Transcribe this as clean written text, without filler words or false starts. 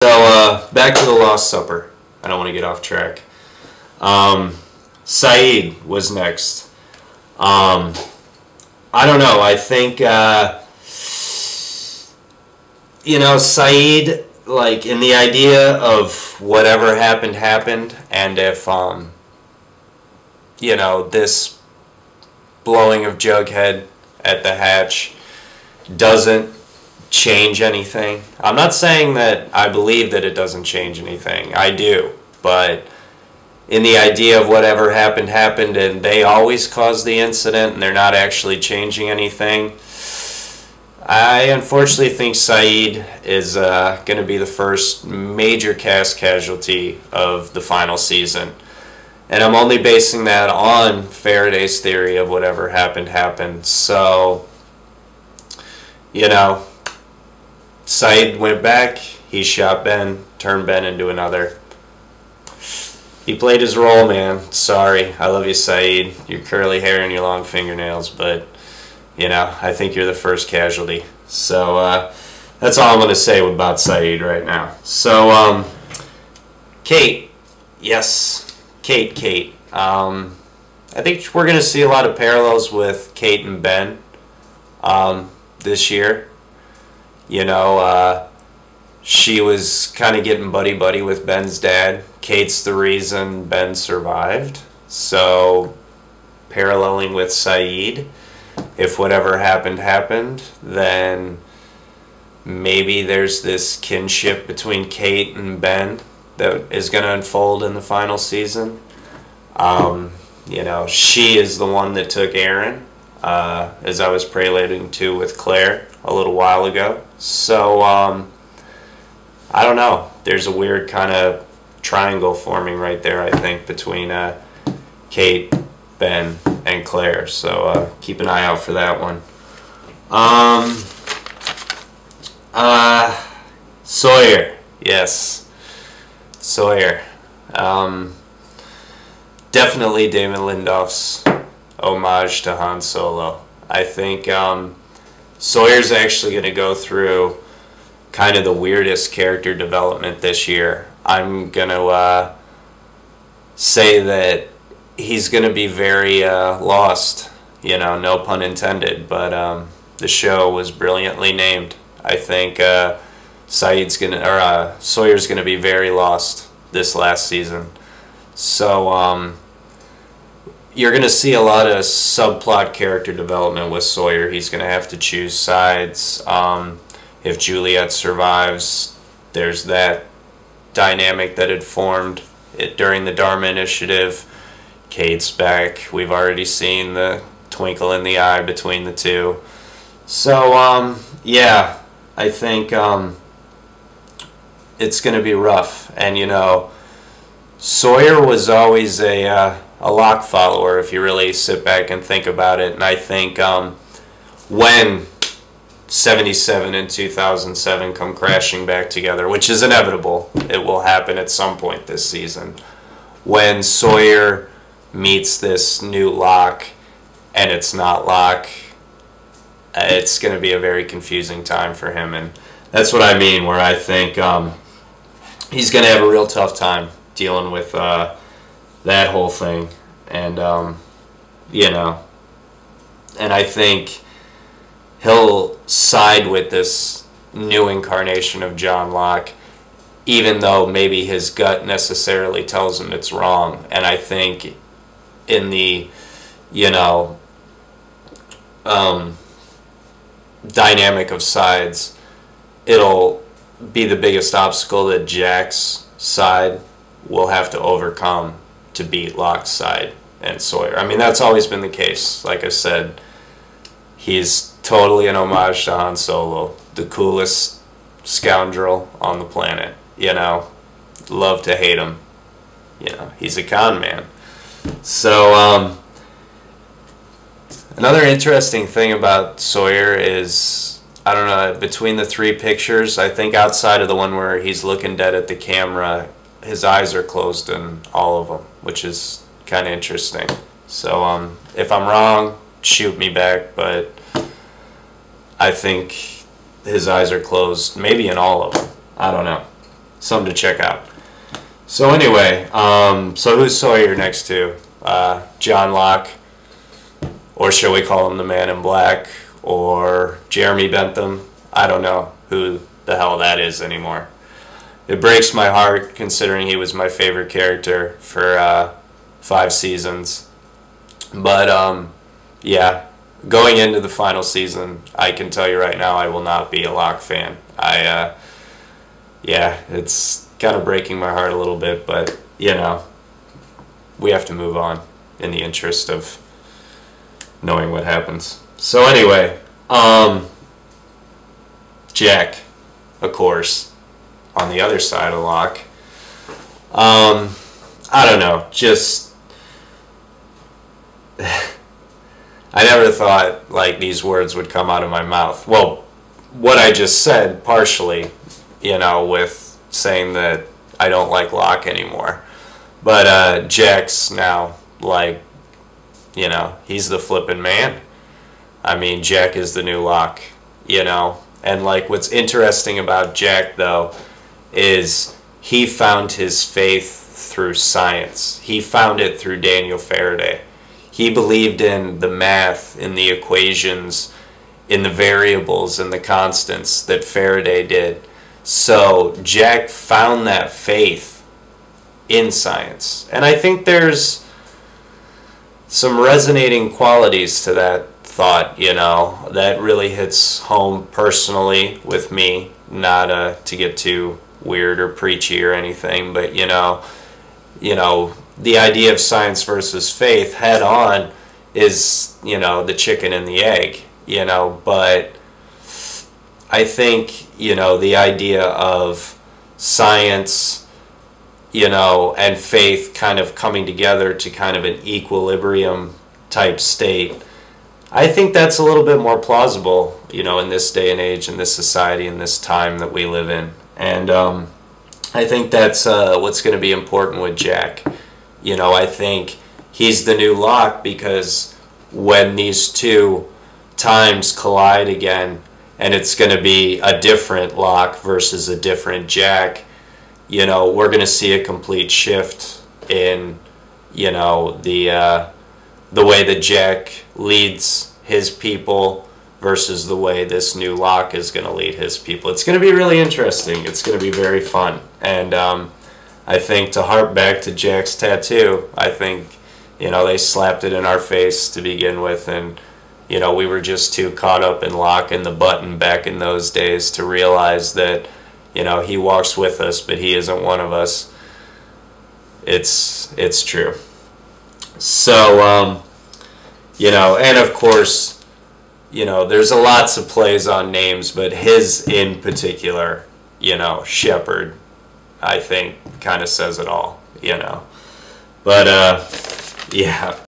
So, back to the Lost Supper. I don't want to get off track. Saeed was next. I don't know. I think, Saeed, like, in the idea of whatever happened, happened, and if, this blowing of Jughead at the hatch doesn't change anything. I'm not saying that I believe that it doesn't change anything. I do. But in the idea of whatever happened, happened, and they always cause the incident and they're not actually changing anything, I unfortunately think Saeed is going to be the first major cast casualty of the final season. And I'm only basing that on Faraday's theory of whatever happened, happened. So, Saeed went back, he shot Ben, turned Ben into another. He played his role, man. Sorry. I love you, Saeed. Your curly hair and your long fingernails, but, I think you're the first casualty. So, that's all I'm going to say about Saeed right now. So, Kate. Yes. Kate. I think we're going to see a lot of parallels with Kate and Ben this year. She was kind of getting buddy-buddy with Ben's dad. Kate's the reason Ben survived. So, paralleling with Saeed, if whatever happened, happened, then maybe there's this kinship between Kate and Ben that is going to unfold in the final season. She is the one that took Aaron, as I was prelating to with Claire a little while ago. So, I don't know. There's a weird kind of triangle forming right there, I think, between Kate, Ben, and Claire. So, keep an eye out for that one. Sawyer. Yes. Sawyer. Definitely Damon Lindelof's homage to Han Solo. I think Sawyer's actually going to go through kind of the weirdest character development this year. I'm going to say that he's going to be very lost, no pun intended, but the show was brilliantly named. I think Sawyer's going to be very lost this last season. So you're going to see a lot of subplot character development with Sawyer. He's going to have to choose sides. If Juliet survives, there's that dynamic that had formed during the Dharma Initiative. Kate's back. We've already seen the twinkle in the eye between the two. So, yeah, I think it's going to be rough. And, Sawyer was always a Locke follower, if you really sit back and think about it. And I think when 77 and 2007 come crashing back together, which is inevitable, it will happen at some point this season, when Sawyer meets this new Locke and it's not Locke, it's going to be a very confusing time for him. And that's what I mean, where I think he's going to have a real tough time dealing with that whole thing. And, and I think he'll side with this new incarnation of John Locke, even though maybe his gut necessarily tells him it's wrong. And I think in the, dynamic of sides, it'll be the biggest obstacle that Jack's side will have to overcome to beat Locke's side and Sawyer. I mean, that's always been the case. Like I said, he's totally an homage to Han Solo, the coolest scoundrel on the planet. Love to hate him. He's a con man. So, another interesting thing about Sawyer is, I don't know, between the three pictures, I think outside of the one where he's looking dead at the camera, his eyes are closed in all of them, which is kind of interesting. So, if I'm wrong, shoot me back, but I think his eyes are closed, maybe in all of them. I don't know. something to check out. So anyway, so who's Sawyer next to? John Locke, or shall we call him the Man in Black, or Jeremy Bentham? I don't know who the hell that is anymore. It breaks my heart considering he was my favorite character for 5 seasons. But yeah, going into the final season, I can tell you right now I will not be a Locke fan. Yeah, it's kind of breaking my heart a little bit, but you know, we have to move on in the interest of knowing what happens. So anyway, Jack, of course, on the other side of Locke. I don't know, just I never thought like these words would come out of my mouth. Well, what I just said partially, you know, with saying that I don't like Locke anymore. But Jack's now like, you know, he's the flippin' man. I mean, Jack is the new Locke, you know. And like what's interesting about Jack though is he found his faith through science. He found it through Daniel Faraday. He believed in the math, in the equations, in the variables and the constants that Faraday did. So Jack found that faith in science. And I think there's some resonating qualities to that thought, you know, that really hits home personally with me. Not to get too weird or preachy or anything, but you know, the idea of science versus faith head on is, you know, the chicken and the egg, you know, but I think, you know, the idea of science, you know, and faith kind of coming together to kind of an equilibrium type state, I think that's a little bit more plausible, you know, in this day and age, in this society, in this time that we live in. And I think that's what's going to be important with Jack. You know, I think he's the new Locke because when these two times collide again, and it's going to be a different Locke versus a different Jack, you know, we're going to see a complete shift in, you know, the way that Jack leads his people versus the way this new Locke is going to lead his people. It's going to be really interesting. It's going to be very fun. And I think to harp back to Jack's tattoo, I think, you know, they slapped it in our face to begin with, and you know, we were just too caught up in Locke and the button back in those days to realize that, you know, he walks with us, but he isn't one of us. It's true. So, you know, and of course, you know, there's lots of plays on names, but his in particular, you know, Shepherd, I think, kind of says it all, you know. But, yeah.